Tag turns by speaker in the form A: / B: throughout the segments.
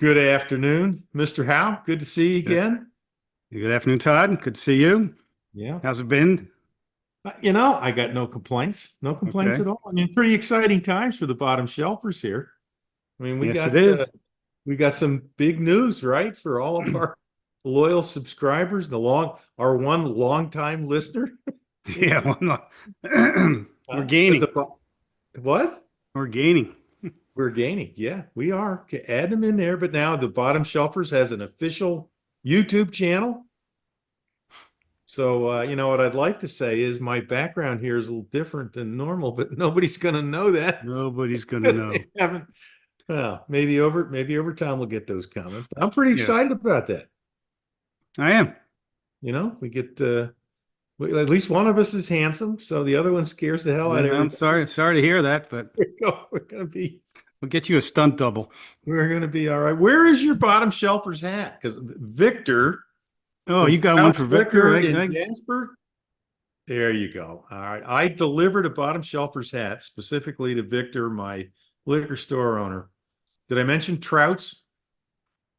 A: Good afternoon, Mr. Howe. Good to see you
B: Good,
A: again.
B: good afternoon, Todd. Good to see you.
A: Yeah.
B: How's it been?
A: I got no complaints. No complaints
B: Okay.
A: at all. I mean, pretty exciting times for the bottom shelfers here. I mean, we
B: Yes, it
A: got
B: is.
A: we got some big news, right, for all of our loyal subscribers, our one longtime listener.
B: Yeah, we're
A: But
B: gaining.
A: what?
B: We're gaining.
A: We're gaining. Yeah, we are. Okay, add them in there. But now the bottom shelfers has an official YouTube channel. So, what I'd like to say is my background here is a little different than normal, but nobody's going to know that.
B: Nobody's gonna
A: Because they
B: know.
A: haven't. Well, maybe over time we'll get those comments. But I'm pretty
B: Yes,
A: excited about that.
B: I am.
A: We get at least one of us is handsome, so the other one scares the hell out
B: Yeah,
A: of
B: I'm
A: everybody.
B: sorry to hear that, but
A: We're gonna be
B: we'll get you a stunt double.
A: we're gonna be all right. Where is your bottom shelfer's hat? Because Victor
B: Oh,
A: from
B: you got one
A: Krauts
B: for Victor?
A: Liquor in Jasper. There you go. All right. I delivered a bottom shelfer's hat specifically to Victor, my liquor store owner. Did I mention Trouts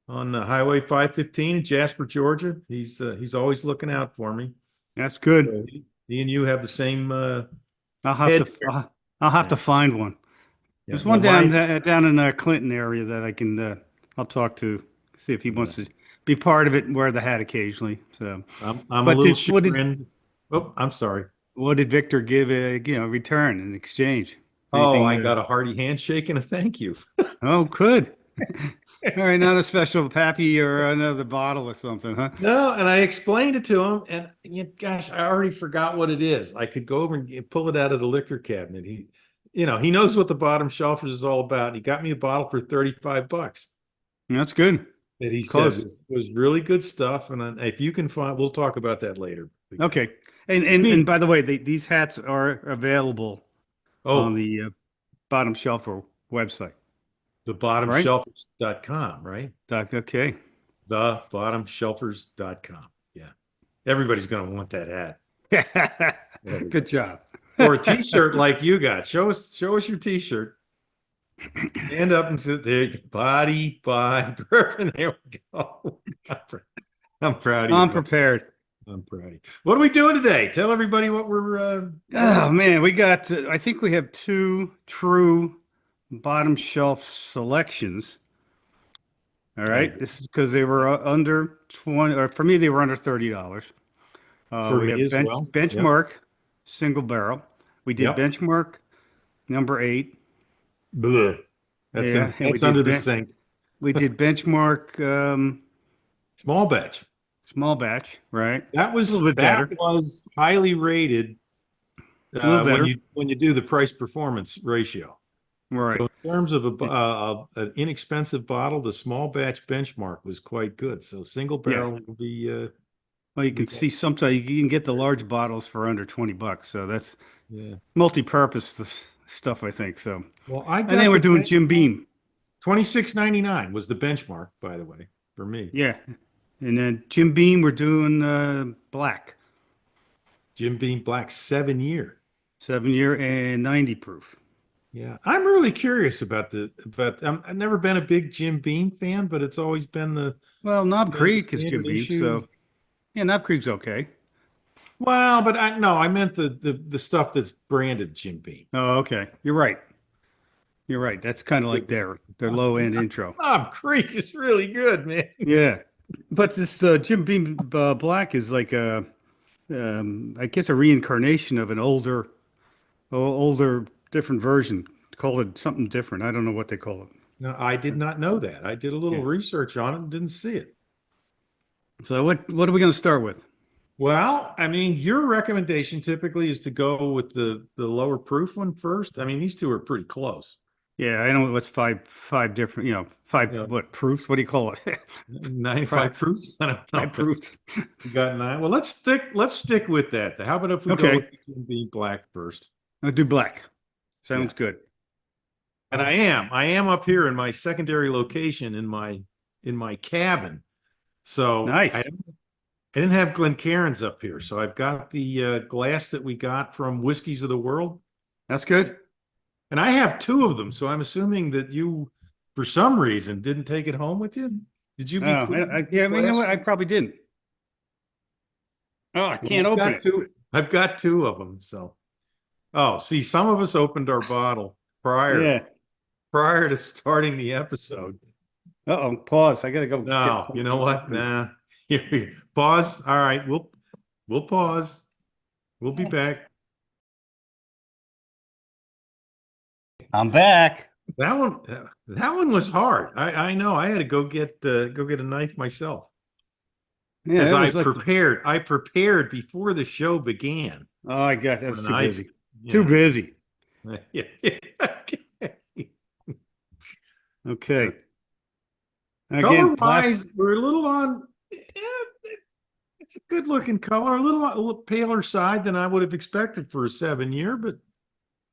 A: on the Highway 515 in Jasper, Georgia? He's always looking out for me.
B: That's good.
A: So he and you have the same
B: I'll have
A: head.
B: to I'll have
A: Yeah.
B: to find one.
A: Yeah.
B: There's
A: Well,
B: one down in Clinton area that I can I'll talk to, see if he
A: yeah.
B: wants to be part of it and wear the hat occasionally. So,
A: I'm a
B: but
A: little
B: did what did
A: chagrined. Oh, I'm sorry.
B: What did Victor give return in exchange?
A: Oh, I
B: Anything?
A: got a hearty handshake and a thank you.
B: Oh, good. All right, not a special pappy or another bottle or something, huh?
A: No, and I explained it to him, and gosh, I already forgot what it is. I could go over and pull it out of the liquor cabinet. He knows what the bottom shelfers is all about. He got me a bottle for $35
B: That's good.
A: that he said
B: Close.
A: was really good stuff. And then if you can find, we'll talk about that later.
B: Okay.
A: I
B: And
A: mean,
B: by the way, these hats are available on
A: oh,
B: the Bottom Shelfer website, right?
A: thebottomshelfers.com, right?
B: Okay.
A: Thebottomshelfers.com. Yeah. Everybody's going to want that hat.
B: Good
A: Everybody.
B: job.
A: Or a t-shirt like you got. Show us your t-shirt. Stand up and sit there. Body by bourbon. There we go. I'm proud of you,
B: I'm
A: bud.
B: prepared.
A: I'm proud of you. What are we doing today? Tell everybody what we're
B: Oh man, we got I think we have two true bottom shelf selections. All
A: I
B: right.
A: agree.
B: This is because they were under 20, or for me, they were under $30.
A: For
B: We
A: me
B: have
A: as well. Yep.
B: Benchmark single barrel. We did
A: Yep.
B: Benchmark number 8.
A: Bleh. That's
B: Yeah. And
A: that's under the sink.
B: we did Benchmark
A: Small batch.
B: small batch, right?
A: That
B: A little
A: was
B: bit
A: that
B: better.
A: was highly rated
B: A little
A: when
B: better.
A: you do the price performance ratio.
B: Right.
A: So in terms of an inexpensive bottle, the small batch benchmark was quite good. So single
B: Yeah.
A: barrel will be
B: Well, you
A: be
B: can see sometimes you can get the large bottles for under $20. So that's
A: yeah.
B: multi-purpose stuff, I think. So,
A: Well, I
B: and then
A: got
B: we're
A: the
B: doing Jim
A: benchmark.
B: Beam.
A: 26.99 was the benchmark, by the way, for me.
B: Yeah. And then Jim Beam, we're doing black,
A: Jim Beam Black 7 year.
B: 7 year and 90 proof.
A: Yeah, I'm really curious about. I've never been a big Jim Beam fan, but it's always been
B: Well, Knob
A: the
B: Creek is Jim
A: standard
B: Beam,
A: issue.
B: so yeah, Knob Creek's okay.
A: Well, but I meant the stuff that's branded Jim Beam.
B: Oh, okay. You're right. You're right. That's kind of like their low end intro.
A: Knob Creek is really good, man.
B: Yeah, but this Jim Beam Black is like I guess a reincarnation of an older, different version. Call it something different. I don't know what they call it.
A: No, I did not know that. I did a little
B: Yeah.
A: research on it and didn't see it.
B: So what are we going to start with?
A: Well, I mean, your recommendation typically is to go with the lower proof one first. I mean, these two are pretty close.
B: Yeah, I know what's five different, five
A: You know,
B: what proofs? What do you call it?
A: 95
B: Five,
A: proofs. I don't know.
B: five proofs.
A: We got nine. Well, let's stick with that. How about if we go
B: Okay,
A: with Jim Beam Black first?
B: I'll do black.
A: Yeah.
B: Sounds good.
A: And I am up here in my secondary location in my cabin. So I
B: Nice.
A: didn't have Glencairns up here. So I've got the glass that we got from Whiskeys of the World.
B: That's good.
A: And I have two of them. So I'm assuming that you for some reason, didn't take it home with you? Did you
B: Oh,
A: be clean
B: yeah, I mean, you know what? I
A: classroom?
B: probably didn't. Oh, I
A: Well,
B: can't open it.
A: I've got two of them. So, oh, see, some of us opened our bottle
B: Yeah.
A: prior to starting the episode.
B: Uh-oh, pause. I gotta go get
A: No, you know what? Nah. Pause. All right, we'll pause. We'll be back.
B: I'm back.
A: That one was hard. I know. I had to go get a knife myself
B: Yeah,
A: as
B: that was like,
A: I prepared before the show began
B: oh, I got
A: for
B: that's
A: a
B: too
A: knife.
B: busy. Too
A: Yeah.
B: busy.
A: Yeah.
B: Okay.
A: Color
B: Again, plastic.
A: wise, we're a little on. It's a good looking color, a little paler side than I would have expected for a 7 year, but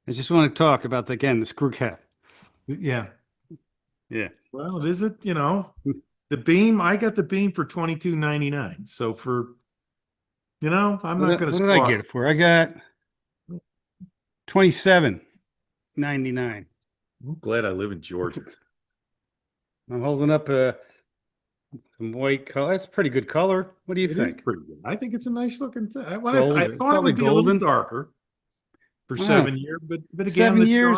B: I just want to talk about again the screw cap.
A: yeah.
B: Yeah.
A: Well, it is it, the beam. I got the beam for $22.99. So I'm not going to
B: What did I
A: squawk.
B: get it for? I got 27.99.
A: I'm glad I live in Georgia.
B: I'm holding up some white color. That's a pretty good color. What do you
A: It is
B: think?
A: pretty good. I think it's a nice looking thing.
B: Gold,
A: I thought it
B: probably
A: would be a little
B: golden.
A: darker for
B: Wow.
A: 7 year, but again,
B: 7 years.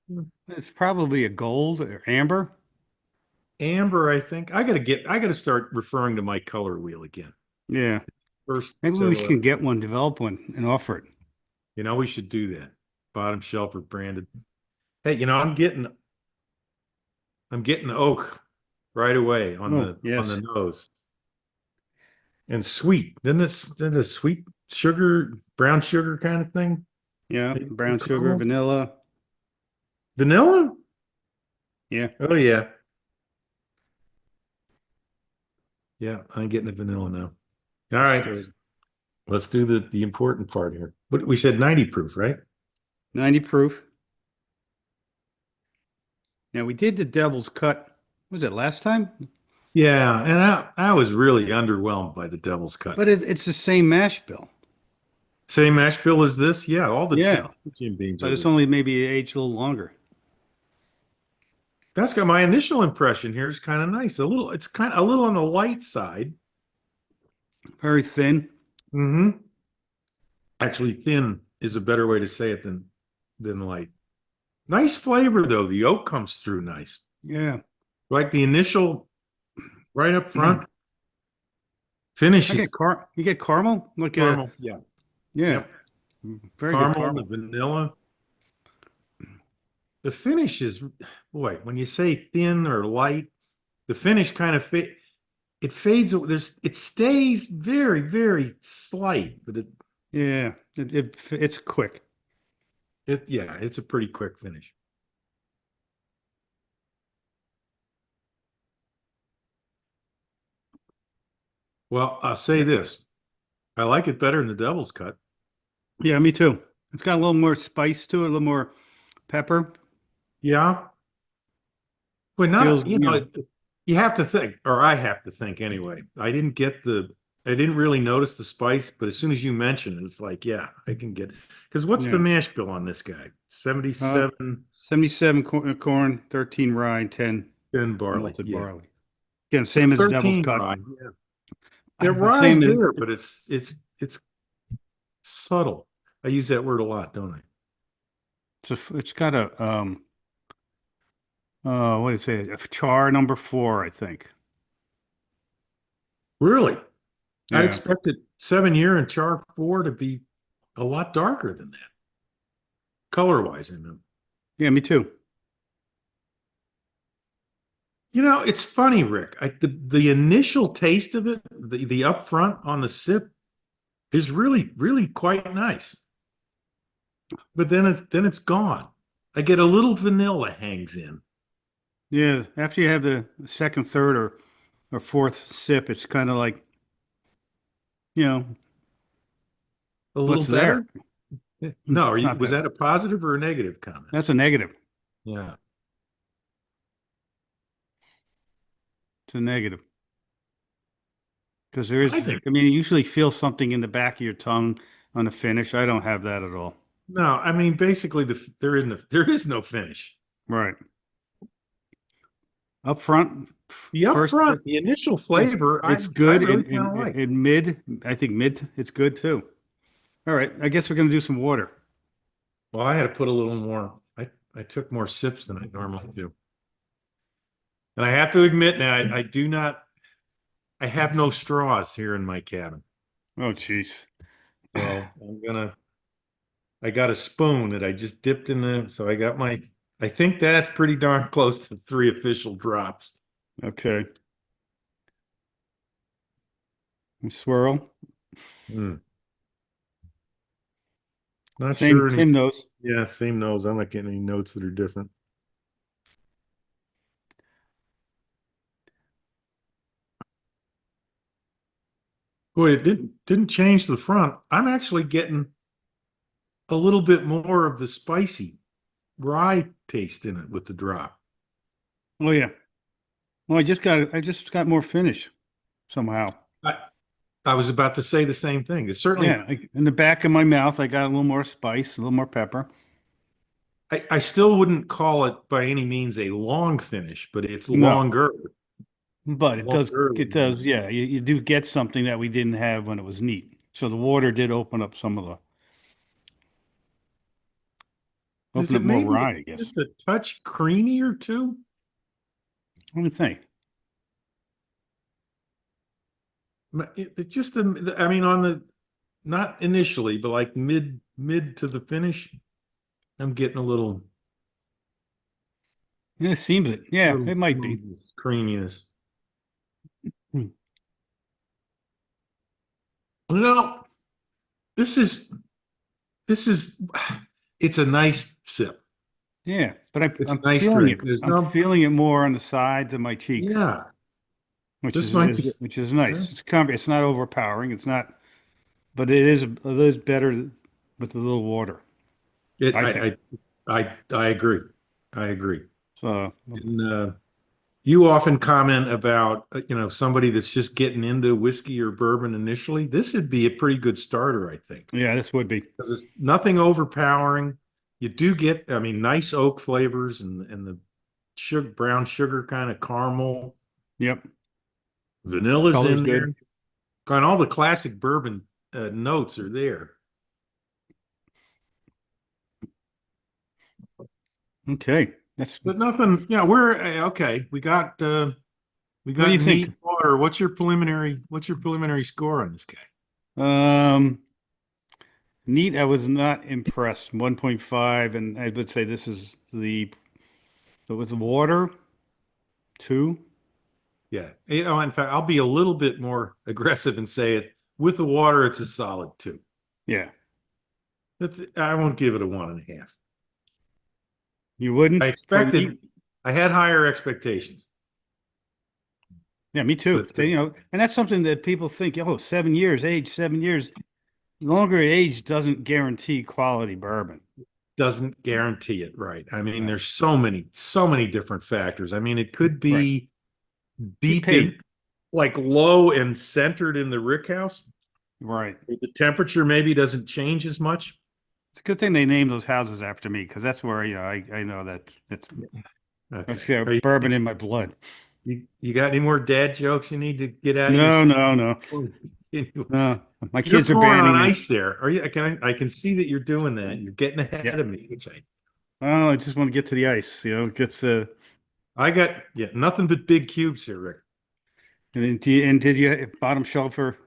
A: Hmm.
B: It's probably a gold or amber.
A: amber. I got to start referring to my color wheel again.
B: Yeah.
A: First,
B: Maybe we
A: so
B: can get one, develop one, and offer it.
A: we should do that. Bottom shelf or branded. Hey, I'm getting oak right away on
B: Oh,
A: the
B: yes.
A: nose. And sweet. Then this sweet sugar, brown sugar kind of thing?
B: Yeah.
A: Maybe
B: Brown sugar,
A: caramel?
B: vanilla.
A: Vanilla?
B: Yeah.
A: Oh yeah. Yeah, I'm getting the vanilla now. All right. Let's do the important part here. What we said 90 proof, right?
B: 90 proof. Now we did the devil's cut. Was it last time?
A: Yeah, and I was really underwhelmed by the devil's cut.
B: But it's the same mash bill.
A: Same mash bill as this? Yeah, all
B: Yeah.
A: the Jim Beams
B: But
A: are
B: it's
A: this.
B: only maybe aged a little longer.
A: That's got my initial impression here is kind of nice. It's kind of a little on the light side.
B: Very thin.
A: Mm-hmm. Actually, thin is a better way to say it than light. Nice flavor though. The oak comes through nice.
B: Yeah.
A: Like the initial right up front
B: I
A: finish is
B: get you get caramel? Like
A: caramel. Yeah.
B: yeah.
A: Yep.
B: Very good
A: Caramel and the
B: caramel.
A: vanilla. The finish is, boy, when you say thin or light, the finish kind of it fades. It stays very, very slight, but
B: Yeah. It's quick.
A: yeah, it's a pretty quick finish. Well, I'll say this. I like it better than the devil's cut.
B: Yeah, me too. It's got a little more spice to it, a little more pepper.
A: Yeah. But
B: Feels,
A: not, you have to think, or I have to think anyway. I didn't really notice the spice, but as soon as you mention it, it's like, yeah, I can get, because what's the
B: yeah.
A: mash bill on this guy? 77
B: 77 corn, 13 rye, 10
A: 10 barley.
B: malted
A: Yeah.
B: barley. Again, same as the devil's
A: 13
B: cut.
A: rye. Yeah. The rye's
B: Same as,
A: there, but it's subtle. I use that word a lot, don't I?
B: it's got a what is it? A char number 4, I think.
A: Really? I
B: Yeah.
A: expected 7 year and char 4 to be a lot darker than that. Color wise, I know.
B: Yeah, me too.
A: It's funny, Rick. The initial taste of it, the upfront on the sip, is really, really quite nice. But then it's gone. I get a little vanilla hangs in.
B: Yeah, after you have the second, third, or fourth sip, it's kind of like, you know,
A: A little
B: what's there?
A: better. No,
B: It's not
A: was
B: better.
A: that a positive or a negative comment?
B: That's a negative.
A: Yeah.
B: It's a negative. Because there is,
A: I think
B: I mean, you usually feel something in the back of your tongue on the finish. I don't have that at all.
A: no, I mean basically there is no finish.
B: Right. Up front,
A: The
B: first,
A: upfront, the initial
B: it's
A: flavor,
B: it's
A: I
B: good.
A: really kind of like.
B: In mid, I think mid, it's good too. All right, I guess we're gonna do some water.
A: Well, I had to put a little more. I took more sips than I normally do. And I have to admit now, I do not, I have no straws here in my cabin.
B: Oh, jeez.
A: So I got a spoon that I just dipped in the, so I think that's pretty darn close to 3 official drops.
B: Okay. Swirl.
A: Hmm. Not
B: Same
A: sure
B: same
A: any,
B: nose.
A: yeah, same nose. I'm not getting any notes that are different. Boy, it didn't change the front. I'm actually getting a little bit more of the spicy rye taste in it with the drop.
B: Oh yeah. Well, I just got more finish somehow.
A: I, I was about to say the same thing. It's certainly,
B: Yeah, like in the back of my mouth, I got a little more spice, a little more pepper.
A: I still wouldn't call it by any means a long finish, but it's
B: No,
A: longer,
B: but
A: longer.
B: it does, yeah. You do get something that we didn't have when it was neat. So the water did
A: Is
B: open up
A: it
B: more
A: maybe
B: rye, I guess.
A: just a touch creamier too?
B: What do you think?
A: It's just the, I mean, on the, not initially, but like mid to the finish, I'm getting a
B: Yeah, it seems it. Yeah,
A: little
B: it might be.
A: creaminess.
B: Hmm.
A: No, this is this is it's a nice sip.
B: Yeah, but
A: It's a nice drink. There's
B: I'm
A: no,
B: feeling it more on the sides of my cheeks,
A: yeah, this might be,
B: which is
A: yeah.
B: nice. It's not overpowering. It's not, but it is better with a little water,
A: It,
B: I think.
A: I agree. I agree.
B: So,
A: And you often comment about somebody that's just getting into whiskey or bourbon initially. This would be a pretty good starter, I think,
B: yeah, this would be.
A: because it's nothing overpowering. You do get, I mean, nice oak flavors and the sugar, brown sugar kind of caramel.
B: Yep.
A: Vanilla's
B: Color's
A: in
B: good.
A: there. And all the classic bourbon notes are there.
B: Okay. That's,
A: But nothing, we're okay. We
B: what do you
A: got
B: think?
A: neat water. What's your preliminary score on this guy?
B: Um, Neat, I was not impressed. 1.5, and I would say this is with the water, 2.
A: Yeah. In fact, I'll be a little bit more aggressive and say it with the water, it's a solid 2.
B: Yeah.
A: I won't give it a 1.5.
B: You
A: I
B: wouldn't for
A: expected,
B: neat?
A: I had higher expectations,
B: Yeah, me too.
A: but
B: And that's something that people think, oh, 7 years, age, 7 years. Longer age doesn't guarantee quality bourbon.
A: doesn't guarantee it, right? I mean,
B: No.
A: there's so many different factors. I mean, it could
B: Right.
A: be
B: Get
A: deep in,
B: paid.
A: like low and centered in the rick house.
B: Right.
A: The temperature maybe doesn't change as much.
B: It's a good thing they named those houses after me because that's where, I know that
A: Okay.
B: it's got bourbon in my blood.
A: You got any more dad jokes you need to get out of your
B: No,
A: system?
B: no, no, no. My
A: You're
B: kids are
A: pouring
B: banning
A: on
B: me.
A: ice there. Are you? I can see that you're doing that. You're getting
B: Yeah.
A: ahead of me, which
B: Oh, I just want to get to the ice. It gets
A: I got, yeah, nothing but big cubes here, Rick.
B: and did you bottom shelf or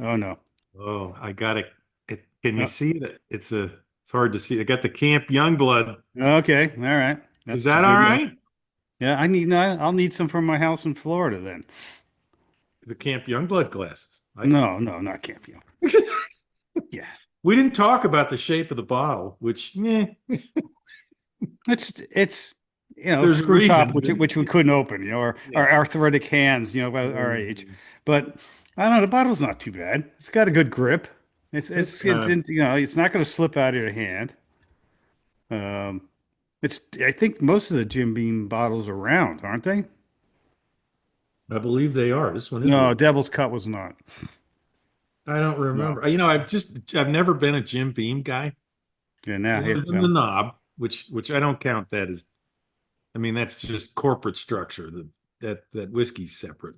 B: oh no.
A: Oh, I got it. Can you
B: Oh,
A: see it? It's hard to see. I got the Camp Youngblood.
B: okay. All right.
A: Is
B: That's
A: that all
B: good enough.
A: right?
B: Yeah, no, I'll need some from my house in Florida then.
A: The Camp Youngblood glasses.
B: No, no, not Campion. Yeah.
A: We didn't talk about the shape of the bottle, which,
B: It's
A: there's a
B: screw top
A: reason.
B: which we couldn't open,
A: Yeah.
B: or arthritic hands, by our age. But I don't know, the bottle's not too bad. It's got a good grip.
A: It's kind of,
B: It's not going to slip out of your hand. Um, I think most of the Jim Beam bottles are round, aren't they?
A: I believe they are. This one is
B: No,
A: round.
B: Devil's Cut was not.
A: I don't
B: No.
A: remember. I've never been a Jim Beam guy.
B: Yeah, now
A: Other
B: here,
A: than the
B: well,
A: knob, which I don't count that as I mean, that's just corporate structure. That whiskey's separate.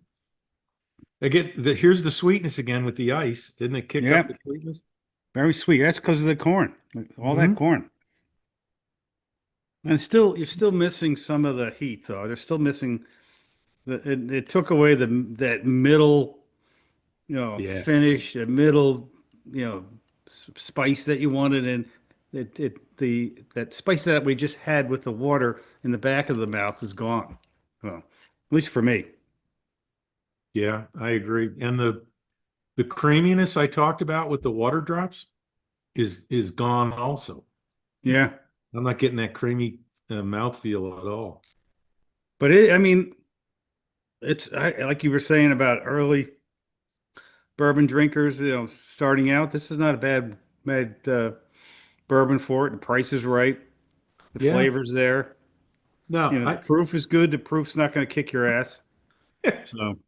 A: Again, here's the sweetness again with the ice. Didn't it kick up
B: Yeah,
A: the sweetness?
B: very sweet. That's because of the corn, all that
A: Mhm.
B: corn. And still, you're still missing some of the heat, though. They're still missing it took away that middle,
A: Yeah.
B: finish, the middle, spice that you wanted, and that spice that we just had with the water in the back of the mouth is gone. Well, at least for me.
A: Yeah, I agree. And the creaminess I talked about with the water drops is gone also.
B: Yeah,
A: I'm not getting that creamy mouthfeel at all.
B: but I mean, like you were saying about early bourbon drinkers, starting out. This is not a bad bourbon for it. The price is right. The
A: Yeah.
B: flavor's there.
A: No,
B: The proof is good. The proof's not going to kick your ass. So,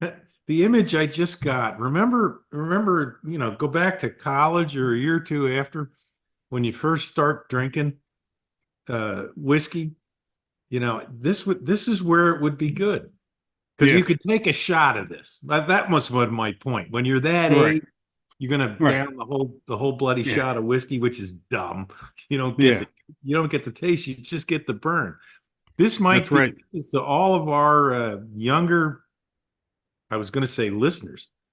A: the image I just got, remember, go back to college or a year or two after when you first start drinking whiskey, this is where it would be good. Because
B: yeah,
A: you could take a shot of this. That must have been my point. When you're that
B: right,
A: age, you're gonna
B: right.
A: down the whole bloody
B: Yeah,
A: shot of whiskey, which is dumb. You don't get
B: yeah,
A: you don't get the taste, you just get the burn. This might
B: that's
A: be
B: right.
A: to all of our younger, I was gonna say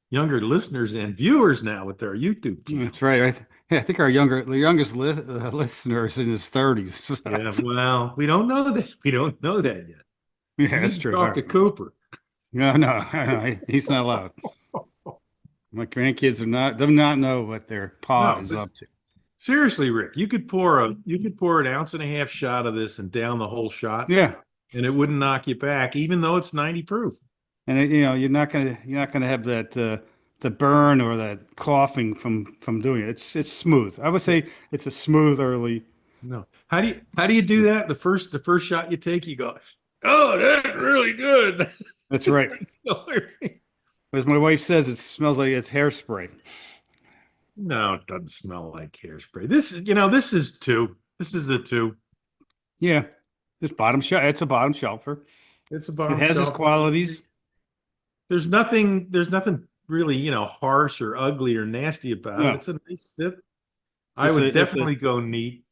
A: younger listeners and viewers now with their YouTube
B: That's
A: channel.
B: right. Yeah, I think the youngest listener is in his 30s.
A: Yeah, well, we don't know that. We don't know that yet. You
B: Yeah,
A: need
B: that's
A: to
B: true.
A: talk to Cooper.
B: No, no, he's not allowed. My grandkids do not know what their pa
A: No,
B: is
A: but
B: up to.
A: seriously, Rick, you could pour an ounce and a half shot of this and down the whole shot,
B: Yeah,
A: and it wouldn't knock you back, even though it's 90 proof.
B: and you're not gonna have that the burn or that coughing from doing it. It's smooth. I would
A: Yeah.
B: say it's a smooth early.
A: No. How do you do that? The first shot you take, you go, oh, that's really good.
B: That's right. As my wife says, it smells like it's hairspray.
A: No, it doesn't smell like hairspray. This is two. This is a two.
B: Yeah, this bottom shelf. It's a bottom shelfer.
A: It's a
B: It
A: bottom
B: has its
A: shelf.
B: qualities.
A: There's nothing really, harsh or ugly or nasty about it.
B: No,
A: It's a nice sip. I
B: it's
A: would
B: a
A: definitely go neat.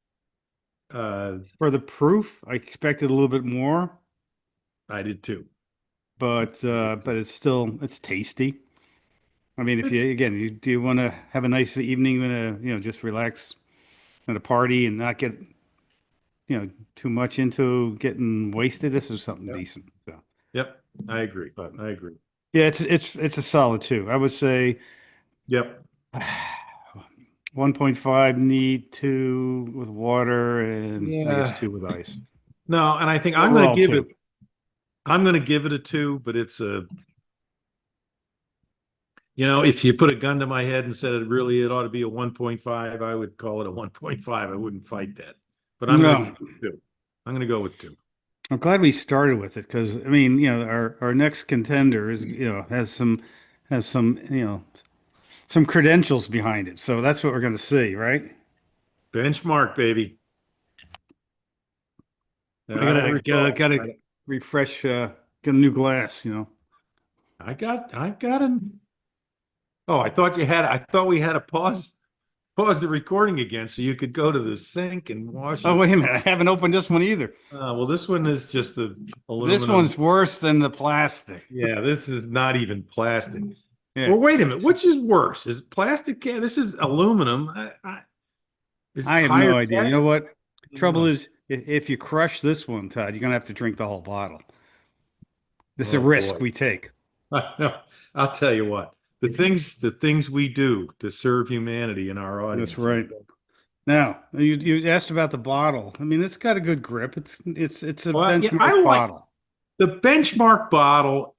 A: Uh,
B: for the proof. I expected a little bit more,
A: I did too.
B: but it's tasty. I mean, if
A: It's
B: you do you want to have a nice evening, just relax at a party and not get too much into getting wasted. This is something
A: Yep.
B: decent. So,
A: Yep. I agree.
B: but
A: I agree.
B: yeah, it's a solid two. I would say
A: Yep.
B: 1.5 neat, two with water, and I guess
A: Yeah.
B: two with ice.
A: No, and I think
B: Overall, two.
A: I'm gonna give it a two, but if you put a gun to my head and said it ought to be a 1.5, I would call it a 1.5. I wouldn't fight that. But I'm gonna go
B: No,
A: with two. I'm gonna go with two.
B: I'm glad we started with it because I mean, our next contender is has some some credentials behind it. So that's what we're going to see, right?
A: Benchmark, baby.
B: I
A: I don't recall.
B: gotta refresh, get a new glass.
A: I got him. Oh, I thought we had to pause the recording again so you could go to the sink and wash
B: Oh,
A: your.
B: wait a minute. I haven't opened this one either.
A: Well, this one is just the
B: This
A: aluminum.
B: one's worse than the plastic.
A: Yeah, this is not even plastic.
B: Yeah.
A: Well, wait a minute. Which is worse? Is plastic can? This is aluminum. Is
B: I
A: this
B: have
A: higher
B: no idea. You
A: tech?
B: know what?
A: I don't
B: Trouble
A: know.
B: is, if you crush this one, Todd, you're going to have to drink the whole bottle. This is a
A: Oh
B: risk
A: boy.
B: we take.
A: No, I'll tell you what. The things we do to serve humanity in our
B: That's
A: audience.
B: right. Now, you asked about the bottle. I mean, it's got a good grip. It's a
A: Well, yeah, I
B: benchmark
A: like
B: bottle.
A: the benchmark bottle.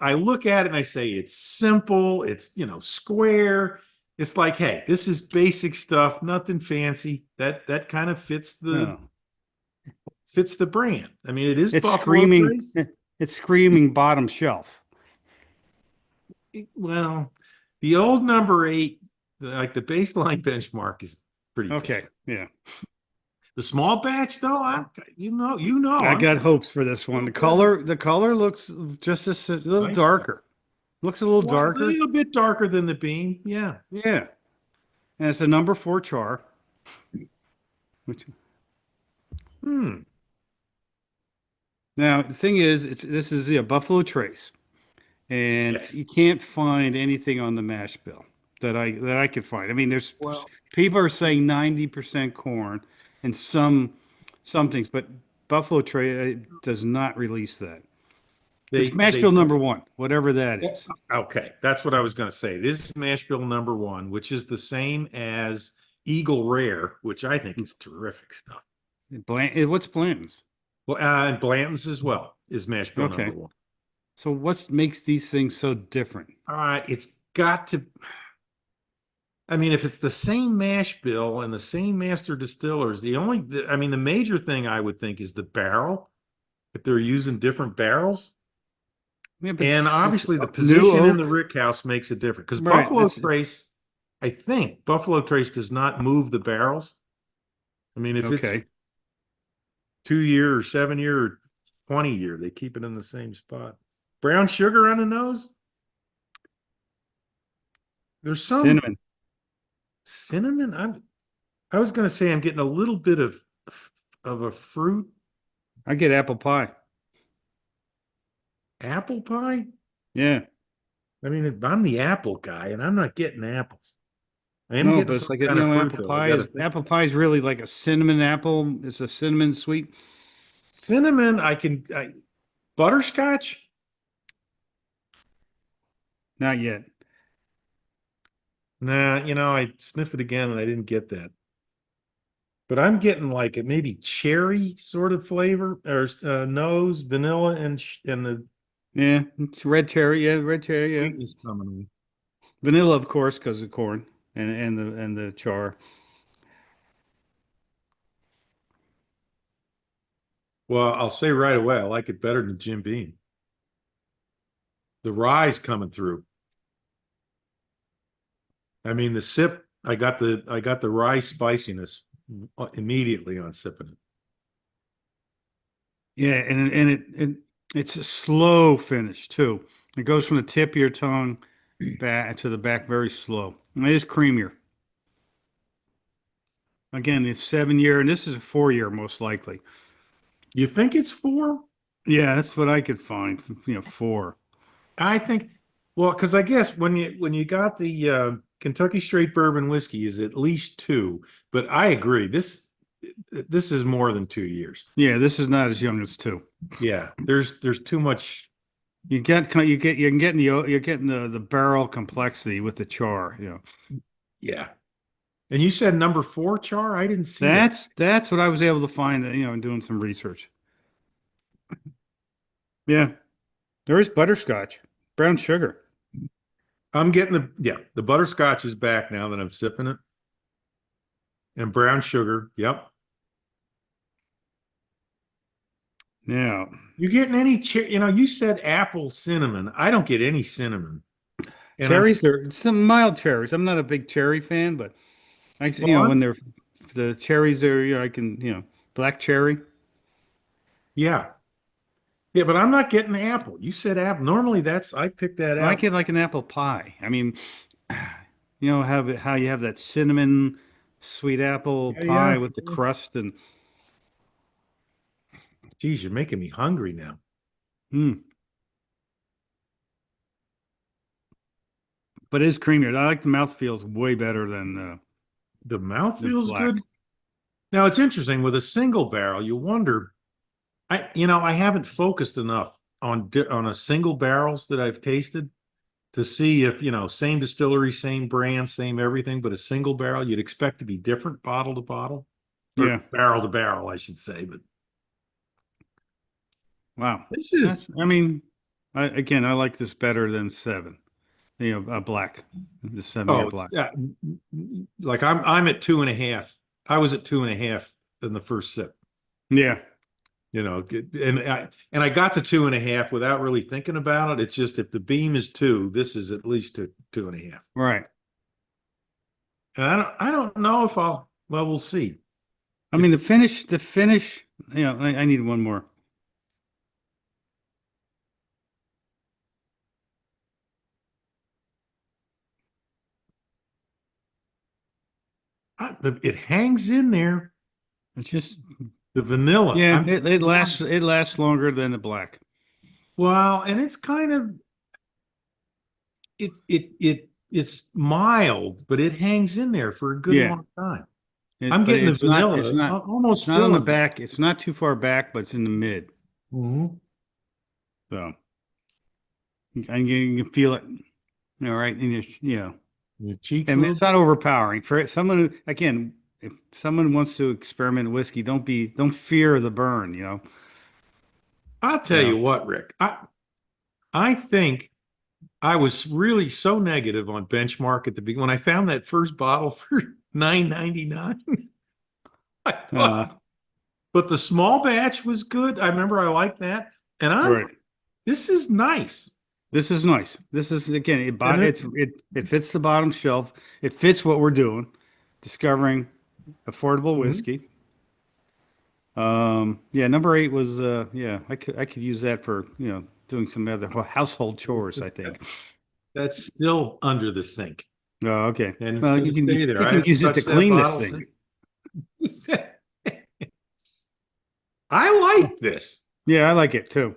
A: I look at it and I say it's simple, it's square. It's like, hey, this is basic stuff, nothing fancy. That kind of
B: No.
A: fits the brand. I mean, it is
B: It's
A: Buffalo
B: screaming.
A: Trace.
B: It's screaming bottom shelf.
A: Well, the old number 8, like the baseline benchmark is pretty bad.
B: Okay. Yeah.
A: The small batch, though,
B: I got hopes for this one. The color looks just a little
A: Nice.
B: darker. Looks a little
A: A
B: darker.
A: little bit darker than the bean. Yeah.
B: Yeah. And it's a number 4 char. Which
A: Hmm.
B: now the thing is, this is a Buffalo Trace, and
A: Yes.
B: you can't find anything on the mash bill that I could find. I mean, there's
A: Well,
B: people are saying 90% corn and some things, but Buffalo Trace does not release that. It's mash
A: they
B: bill number 1, whatever that is.
A: okay. That's what I was going to say. It is mash bill number 1, which is the same as Eagle Rare, which I think is terrific stuff.
B: What's Blanton's?
A: Well, and Blanton's as well is mash bill
B: Okay.
A: number 1.
B: So what makes these things so different?
A: All right, it's got to. I mean, if it's the same mash bill and the same master distillers, I mean, the major thing I would think is the barrel. If they're using different barrels,
B: Yeah, but
A: and obviously the
B: new
A: position in
B: oak.
A: the rick house makes it different because
B: Right,
A: Buffalo
B: it's-
A: Trace, I think Buffalo Trace does not move the barrels. I mean, if it's
B: Okay.
A: 2 year or 7 year or 20 year, they keep it in the same spot. Brown sugar on the nose. There's some cinnamon. I was going to say I'm getting a little bit of a fruit.
B: I get apple pie.
A: Apple pie.
B: Yeah.
A: I mean, I'm the apple guy, and I'm not getting apples. I am
B: No,
A: getting
B: but it's
A: some
B: like
A: kind of fruit,
B: apple
A: though.
B: pie apple pie is really like a cinnamon apple. It's a cinnamon sweet.
A: Cinnamon. Butterscotch.
B: Not yet.
A: Nah, I sniff it again, and I didn't get that. But I'm getting like a maybe cherry sort of flavor or nose, vanilla, and the
B: Yeah, it's red cherry. Yeah, red cherry. Yeah,
A: sweetness coming in.
B: vanilla, of course, because of corn and the char.
A: Well, I'll say right away, I like it better than Jim Beam. The rye's coming through. I mean, the sip, I got the rye spiciness immediately on sipping it.
B: Yeah, it's a slow finish too. It goes from the tip of your tongue back to the back very slow. And it is creamier. Again, it's 7 year, and this is a 4 year most likely.
A: You think it's 4?
B: Yeah, that's what I could find. 4.
A: I think, well, because I guess when you got the Kentucky Straight Bourbon Whiskey is at least 2, but I agree this is more than 2 years.
B: Yeah, this is not as young as 2.
A: Yeah, there's too much.
B: You're getting the barrel complexity with the char.
A: Yeah, and you said number 4 char. I didn't see that.
B: That's what I was able to find. In doing some research. Yeah, there is butterscotch, brown sugar.
A: I'm getting the butterscotch is back now that I'm sipping it, and brown sugar. Yep.
B: Yeah,
A: You getting any? You said apple cinnamon. I don't get any cinnamon. And
B: cherries are some mild cherries. I'm not a big cherry fan, but when the cherries are, I can, black cherry.
A: yeah, yeah, but I'm not getting apple. You said apple. Normally, I pick that
B: I
A: out.
B: get like an apple pie. I mean, how you have that cinnamon sweet apple pie
A: Yeah.
B: with the crust and.
A: Geez, you're making me hungry now.
B: Mm. But it is creamier. I like the mouth feels way better than
A: The mouth
B: the
A: feels
B: black.
A: good. Now it's interesting with a single barrel. You wonder. I haven't focused enough on a single barrels that I've tasted to see if same distillery, same brand, same everything, but a single barrel you'd expect to be different bottle to bottle, or
B: Yeah.
A: barrel to barrel, I should say. But
B: Wow.
A: this is
B: I mean, I like this better than 7. A black, the 7 year
A: it's
B: black.
A: like I'm at 2.5. I was at 2.5 in the first sip.
B: Yeah.
A: And I got to 2.5 without really thinking about it. It's just if the beam is 2, this is at least 2.5.
B: Right.
A: And I don't know if well, we'll see.
B: I mean, the finish, I need one more.
A: It hangs in there.
B: It's just,
A: The vanilla.
B: yeah, it lasts longer than the black.
A: Well, and it's kind of it's mild, but it hangs in there for a good
B: Yeah.
A: long time.
B: It,
A: I'm
B: but
A: getting the
B: it's not,
A: vanilla almost
B: it's not on
A: still
B: the
A: in there.
B: back. It's not too far back, but it's in the mid.
A: Mhm.
B: So and you can feel it, right in your.
A: Your cheeks
B: I
A: a
B: mean,
A: little
B: it's not overpowering for someone who, again, if someone wants to experiment with whiskey, don't fear the burn,
A: I'll
B: you
A: tell
B: know.
A: you what, Rick. I think I was really so negative on Benchmark at the beginning when I found that first bottle for 9.99. I
B: Uh,
A: thought, but the small batch was good. I remember I liked that, and
B: right.
A: this is nice.
B: This is nice. This is again,
A: And
B: it fits the bottom shelf. It fits what we're doing, discovering affordable
A: Mhm.
B: whiskey. Yeah, number 8 was yeah, I could use that for, doing some other household chores, I think.
A: That's still under the sink,
B: Oh, okay.
A: and it's
B: Well,
A: going
B: you
A: to
B: can
A: stay there.
B: you
A: I
B: can
A: haven't
B: use it to
A: touched that
B: clean the
A: bottle
B: sink.
A: since. I like this.
B: Yeah, I like it too.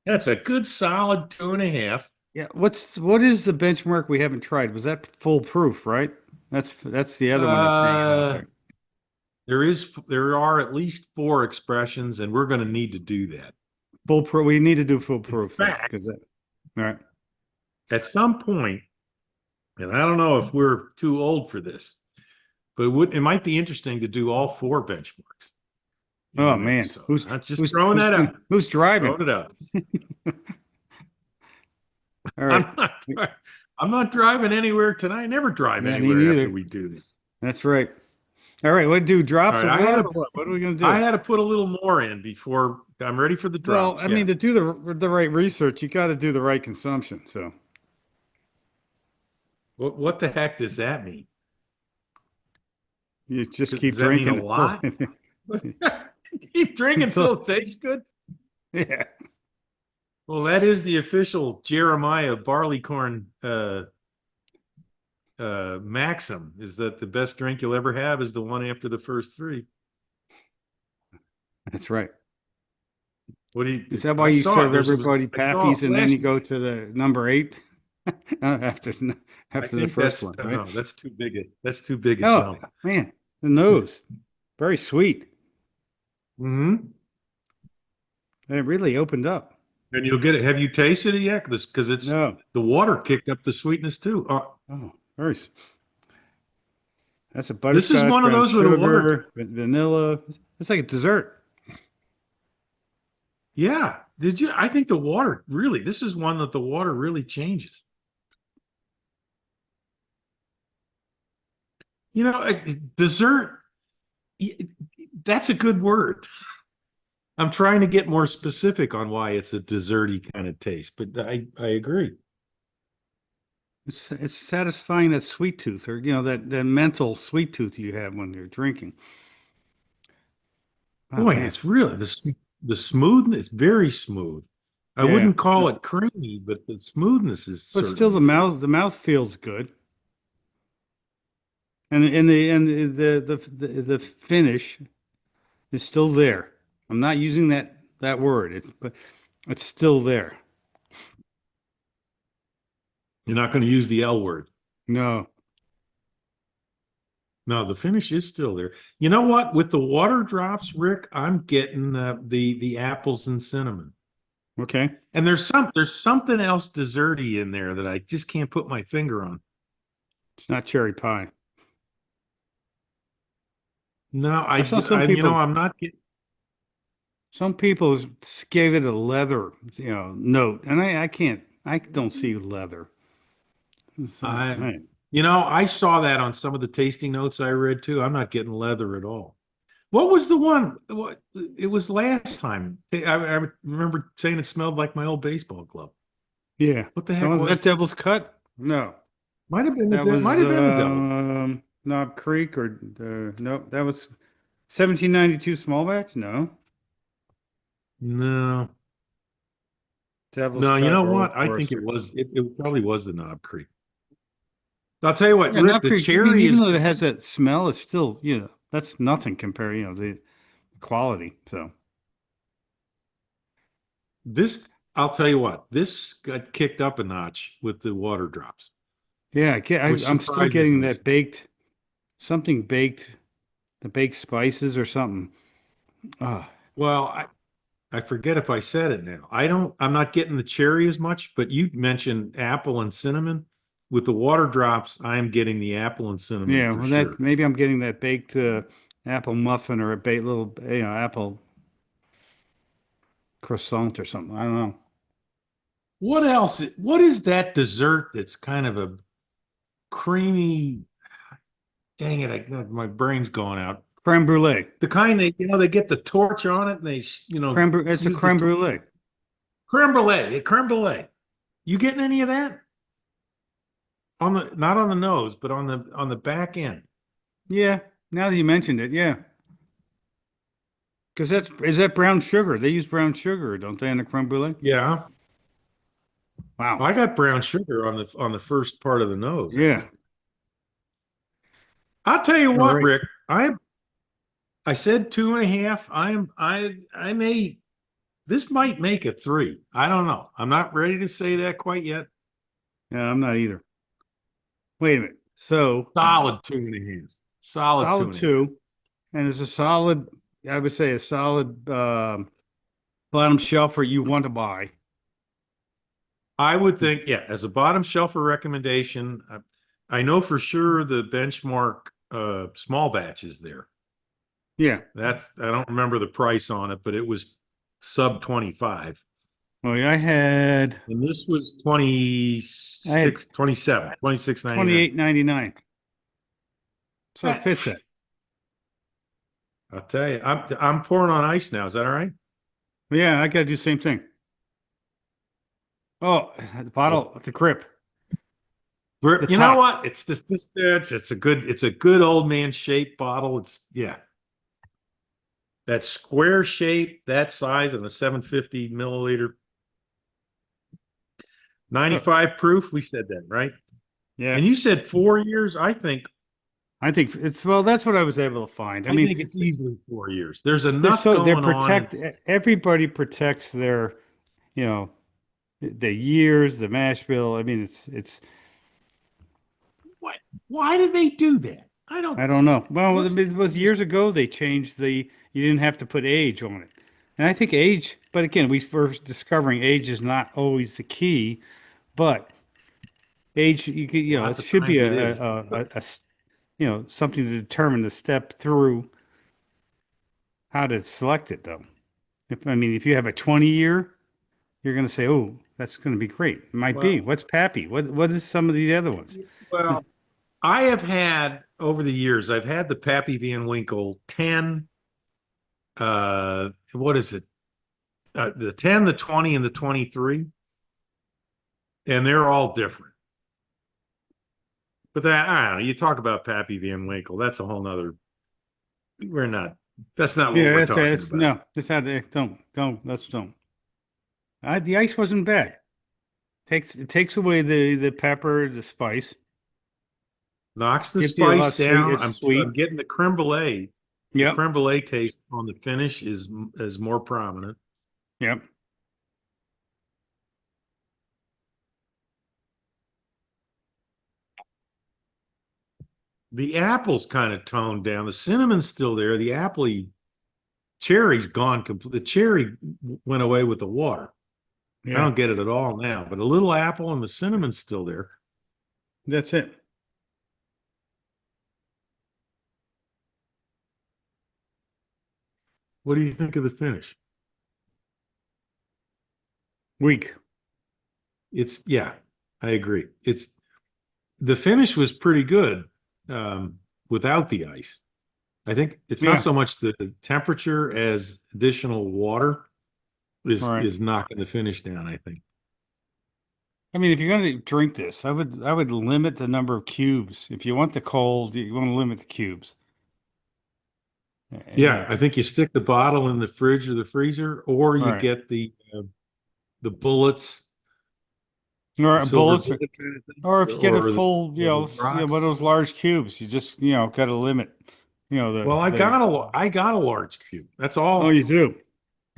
A: That's a good solid 2.5.
B: Yeah, what is the benchmark we haven't tried? Was that foolproof, right? That's the other one that's hanging out
A: Uh,
B: there.
A: there are at least 4 expressions, and we're going to need to do that.
B: Foolproof. We need to do
A: In
B: foolproof then, because
A: fact,
B: that. All right.
A: at some point, and I don't know if we're too old for this, but it might be interesting to do all 4 benchmarks in
B: Oh
A: an
B: man,
A: episode.
B: who's
A: I'm just
B: who's
A: throwing
B: who's
A: that out.
B: who's driving?
A: Throwing it out.
B: All right.
A: I'm not. I'm not driving anywhere tonight. I never drive
B: Yeah, me
A: anywhere after
B: neither.
A: we do this.
B: That's right. All right. What do
A: All
B: drops
A: right,
B: of water or what? What are we gonna
A: I
B: do?
A: had to put a little more in before I'm ready for the
B: Well,
A: drops.
B: I
A: Yeah.
B: mean, to do the right research, you got to do the right consumption. So
A: What the heck does that mean?
B: you just keep
A: Does that mean a
B: drinking until
A: lot? Keep drinking
B: until
A: till it tastes good.
B: yeah.
A: Well, that is the official Jeremiah barleycorn maxim: is that the best drink you'll ever have is the one after the first 3.
B: That's right.
A: What do you?
B: Is that why
A: I
B: you
A: saw it.
B: serve everybody
A: I saw
B: pappies
A: it
B: and then
A: last
B: you go
A: week.
B: to the number 8 after
A: I
B: after the
A: think
B: first one, right?
A: no, that's too big. That's too big a
B: Oh
A: jump.
B: man, the nose, very sweet.
A: Hmm.
B: It really opened up.
A: And you'll get it. Have you tasted it yet? Because it's
B: No.
A: the water kicked up the sweetness too.
B: Oh, very. That's a
A: This is
B: butterscotch,
A: one of
B: brown
A: those with a water.
B: sugar, vanilla. It's like a dessert.
A: Yeah. Did you? I think the water really. This is one that the water really changes. Dessert. That's a good word. I'm trying to get more specific on why it's a desserty kind of taste, but I agree.
B: It's satisfying that sweet tooth, or that mental sweet tooth you have when you're drinking. Oh
A: Boy,
B: man,
A: it's really the smoothness, very smooth. I
B: yeah.
A: wouldn't call it creamy, but the smoothness is
B: But still, the
A: certainly there.
B: mouth feels good, and the finish is still there. I'm not using that word. But it's still there.
A: You're not going to use the L word.
B: No.
A: No, the finish is still there. You know what? With the water drops, Rick, I'm getting the apples and cinnamon.
B: Okay.
A: And there's something else desserty in there that I just can't put my finger on.
B: It's not cherry pie.
A: No,
B: I saw some
A: I'm not getting.
B: Some people gave it a leather, note, and I can't. I don't see leather. So,
A: I,
B: man.
A: I saw that on some of the tasting notes I read too. I'm not getting leather at all. What was the one? What it was last time? I remember saying it smelled like my old baseball glove.
B: Yeah.
A: What the heck
B: Was
A: was
B: that
A: it?
B: Devil's Cut? No.
A: Might have been
B: That was
A: might have been the devil.
B: Knob Creek or nope. That was 1792 small batch? No.
A: No,
B: Devil's
A: no, you
B: Cut
A: know
B: or Old
A: what? I think
B: Forester.
A: it probably was the Knob Creek. I'll tell you what,
B: Yeah,
A: Rick,
B: Knob
A: the
B: Creek. I mean,
A: cherry
B: even
A: is
B: though it has that smell, it's still, that's nothing compared, the quality. So,
A: this, I'll tell you what, this got kicked up a notch with the water drops,
B: yeah,
A: which
B: I'm still
A: surprises
B: getting
A: me.
B: that something baked, the baked spices or something. Ah,
A: Well, I forget if I said it now. I'm not getting the cherry as much, but you mentioned apple and cinnamon. With the water drops, I am getting the apple and cinnamon
B: yeah.
A: for
B: Well, that
A: sure.
B: maybe I'm getting that baked apple muffin or a baked little, apple croissant or something. I don't know.
A: What else? What is that dessert that's kind of a creamy? Dang it, my brain's going out.
B: Creme brulee.
A: The kind they get the torch on it and they,
B: It's a
A: use the
B: creme brulee.
A: creme brulee. You getting any of that? Not on the nose, but on the back end.
B: Yeah. Now that you mentioned it, yeah. Because is that brown sugar? They use brown sugar, don't they, in the creme brulee?
A: Yeah.
B: Wow.
A: I got brown sugar on the first part of the nose,
B: Yeah.
A: actually. I'll tell you
B: All
A: what,
B: right.
A: Rick. I said 2.5. I may this might make a 3. I don't know. I'm not ready to say that quite yet.
B: Yeah, I'm not either. Wait a minute. So
A: Solid 2.5. Solid two
B: solid
A: and a half.
B: two, and it's a solid, I would say a solid bottom shelfer you want to buy.
A: I would think, yeah, as a bottom shelfer recommendation, I know for sure the benchmark small batch is there.
B: Yeah.
A: I don't remember the price on it, but it was sub 25.
B: Well, yeah, I had
A: And this was
B: I had
A: 26.99.
B: 28.99. So it fits it.
A: I'll tell you, I'm pouring on ice now. Is that all right?
B: Yeah, I gotta do the same thing. Oh, the bottle, the grip, the
A: You know
B: top.
A: what? It's this it's a good old man shaped bottle. It's yeah. That square shape, that size, and the 750 milliliter,
B: Huh.
A: 95 proof. We said that, right?
B: Yeah.
A: And you said 4 years.
B: I think it's well, that's what I was able to find. I
A: I
B: mean,
A: think it's easily 4 years. There's
B: they're
A: enough
B: so they're
A: going on.
B: protect everybody protects their, you know, the years, the mash bill. I mean, it's
A: What? Why did they do that? I don't.
B: I don't know. Well,
A: What's
B: it was years ago they changed you didn't have to put age on it. And I think age, but again, we were discovering age is not always the key, but age it
A: lots of
B: should be
A: times it is.
B: something to determine the step through how to select it though. If you have a 20-year, you're going to say, "Oh, that's going to be great." It might be.
A: Well,
B: What's Pappy? What is some of the other ones?
A: well, I have had over the years. I've had the Pappy Van Winkle 10. What is it? The 10, the 20, and the 23, and they're all different. But that I don't know. You talk about Pappy Van Winkle. That's a whole nother. We're not. That's not what
B: Yeah,
A: we're talking
B: that's
A: about.
B: no. This had don't let's don't. The ice wasn't bad. It takes away the pepper, the spice.
A: Knocks the
B: Gives you a lot
A: spice
B: of sweet.
A: down.
B: It's
A: I'm
B: sweet.
A: getting the creme brulee. The
B: Yep.
A: creme brulee taste on the finish is more prominent.
B: Yep.
A: The apple's kind of toned down. The cinnamon's still there. The appley cherry's gone completely. The cherry went away with the water. I
B: Yeah.
A: don't get it at all now, but a little apple and the cinnamon's still there.
B: That's it.
A: What do you think of the finish?
B: Weak.
A: Yeah, I agree. The finish was pretty good without the ice. I think it's not
B: Yeah.
A: so much the temperature as additional water
B: All right.
A: is knocking the finish down, I think.
B: I mean, if you're going to drink this, I would limit the number of cubes. If you want the cold, you want to limit the cubes.
A: Yeah, I think you stick the bottle in the fridge or the freezer, or you
B: Right.
A: get the bullets, the
B: Or
A: silver
B: bullets,
A: bullet kind of thing,
B: or if you get a
A: or
B: full,
A: or the
B: one
A: rocks.
B: of those large cubes, you just, got a limit.
A: Well, I got a large cube. That's
B: Oh,
A: all.
B: you do?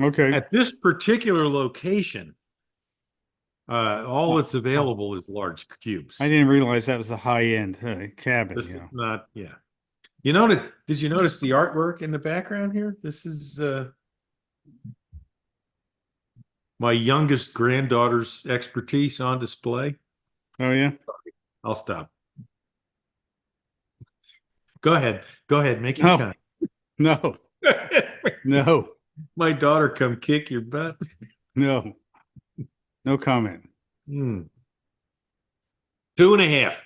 B: Okay.
A: At this particular location, all
B: Oh,
A: that's available is large
B: I
A: cubes.
B: didn't realize that was the high end cabin,
A: This is not, yeah. Did you notice the artwork in the background here? This is my youngest granddaughter's expertise on display.
B: Oh, yeah?
A: I'll stop. Go ahead. Go ahead. Make your
B: No,
A: comment.
B: no, no,
A: My daughter come kick your butt.
B: no, no comment.
A: Hmm. 2.5.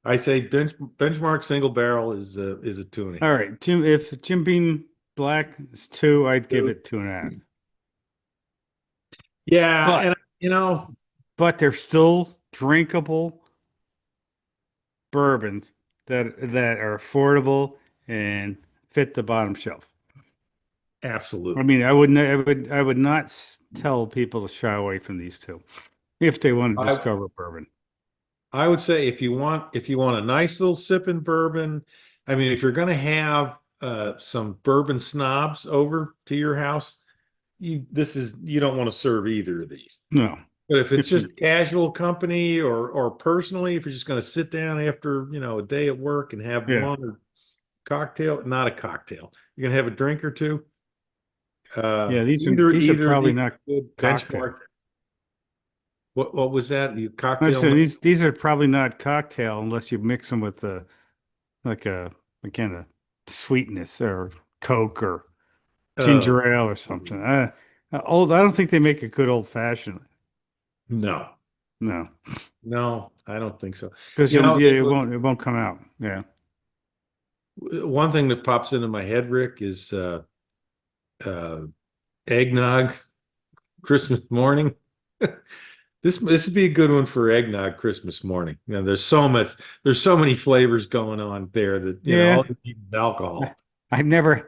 A: I say benchmark single barrel is a two and a
B: All
A: half.
B: right, if Jim Beam Black is 2, I'd give it 2.5.
A: Yeah,
B: But
A: and
B: they're still drinkable bourbons that are affordable and fit the bottom shelf. I
A: absolutely.
B: mean, I would not tell people to shy away from these two if they want to
A: I
B: discover bourbon.
A: I would say if you want a nice little sipping bourbon, I mean, if you're going to have some bourbon snobs over to your house, you don't want to serve either of these.
B: No,
A: But if it's
B: if you
A: just casual company or personally, if you're just going to sit down after, a day at work and have
B: yeah
A: one or cocktail, not a cocktail, you're going to have a drink or two.
B: yeah these are
A: Either of
B: probably
A: these
B: not
A: good
B: cocktail.
A: benchmark. What was that? You
B: I
A: cocktail?
B: said these are probably not cocktail unless you mix them with like a again a sweetness or Coke or
A: Oh,
B: ginger ale or something. I don't think they make a good old fashioned.
A: no,
B: No,
A: no, I don't think so.
B: because
A: You know,
B: it won't come out. Yeah.
A: one thing that pops into my head, Rick, is uh, eggnog Christmas morning. This would be a good one for eggnog Christmas morning. There's so many flavors going on there that
B: Yeah.
A: all you need is alcohol.
B: I've never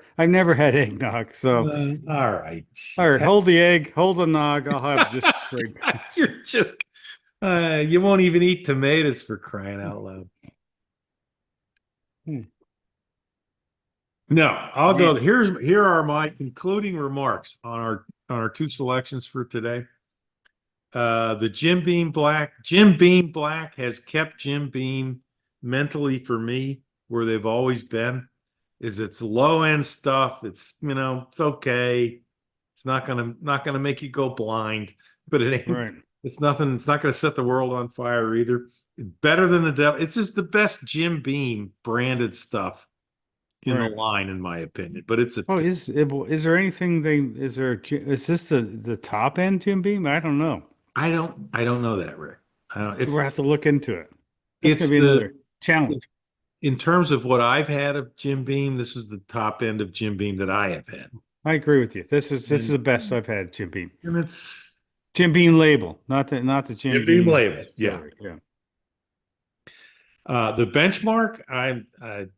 B: had eggnog. So,
A: All right.
B: all right, hold the egg, hold the nog. I'll have just straight.
A: You're just you won't even eat tomatoes for crying out loud.
B: Hmm.
A: No, I'll
B: Yeah.
A: go. Here are my concluding remarks on our two selections for today. The Jim Beam Black has kept Jim Beam mentally for me where they've always been. Is it's low end stuff. It's okay. It's not gonna make you go blind, but it ain't.
B: Right.
A: It's nothing. It's not gonna set the world on fire either. Better than the devil. It's just the best Jim Beam branded stuff in the
B: Right.
A: line, in my opinion. But it's a.
B: Oh, is there anything is this the top end Jim Beam? I don't know.
A: I don't know that, Rick. I don't.
B: We'll have to look into it. That's going
A: It's
B: to be
A: the
B: another challenge.
A: in terms of what I've had of Jim Beam, this is the top end of Jim Beam that I have had.
B: I agree with you. This is
A: And,
B: the best I've had Jim Beam.
A: and it's
B: Jim Beam label, not the Jim
A: Jim Beam
B: Beam
A: label. Yeah.
B: distillery. Yeah.
A: The benchmark, I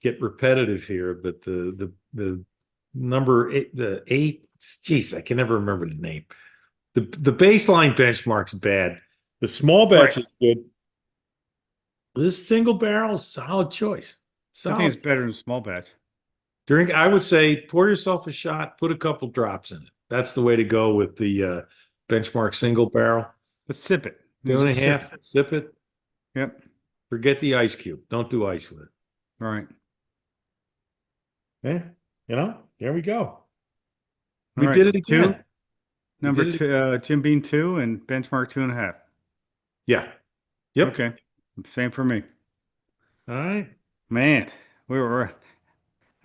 A: get repetitive here, but the number eight, the eight, geez, I can never remember the name. The baseline benchmark's bad. The small batch
B: Right.
A: is good. This single barrel is solid choice.
B: I think
A: Solid.
B: it's better than small batch.
A: I would say pour yourself a shot, put a couple drops in it. That's the way to go with the benchmark single barrel.
B: Let's sip it.
A: Two and a
B: Just sip
A: half,
B: it.
A: sip it.
B: Yep.
A: Forget the ice cube. Don't do ice with it.
B: All right.
A: Yeah, there we go.
B: All
A: We
B: right.
A: did it again.
B: Number
A: did it.
B: 2, Jim Beam 2 and benchmark 2.5.
A: Yeah. Yep.
B: Okay. Same for me.
A: All right.
B: Man, we were.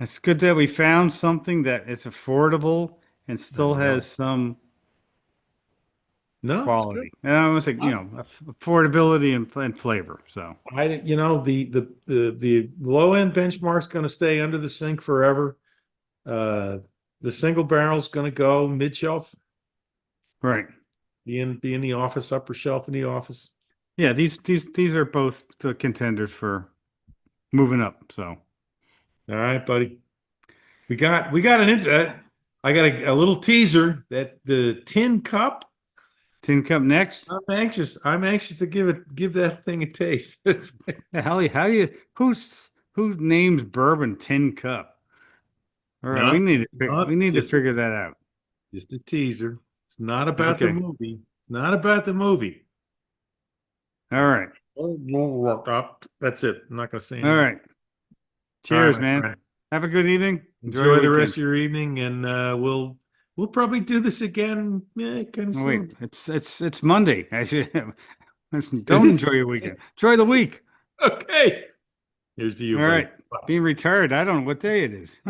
B: It's good that we found something that is affordable and still
A: I know.
B: has some
A: No, it's good.
B: quality. And I was like, affordability and flavor. So
A: The low end benchmark's going to stay under the sink forever. The single barrel's going to go mid shelf,
B: right.
A: be in the office, upper shelf in the office.
B: Yeah, these are both the contenders for moving up. So
A: All right, buddy. We got I got a little teaser that the tin cup.
B: Tin Cup next.
A: I'm anxious to give that thing a taste.
B: Who names bourbon Tin Cup? All right,
A: Not,
B: we
A: not
B: need to
A: just
B: figure that out.
A: just a teaser. It's not about the
B: Okay.
A: movie. Not about the movie.
B: All right.
A: That's it. I'm not going to say
B: All
A: anything.
B: right.
A: All right,
B: Cheers,
A: my
B: man.
A: friend.
B: Have a good evening. Enjoy
A: Enjoy
B: your
A: the
B: weekend.
A: rest of your evening, and we'll probably do this again kind of
B: Oh, wait,
A: soon.
B: it's Monday. I should don't enjoy your weekend. Enjoy the week.
A: Okay. Here's to you,
B: All
A: buddy.
B: right.
A: Bye.
B: Being retired, I don't know what day it is.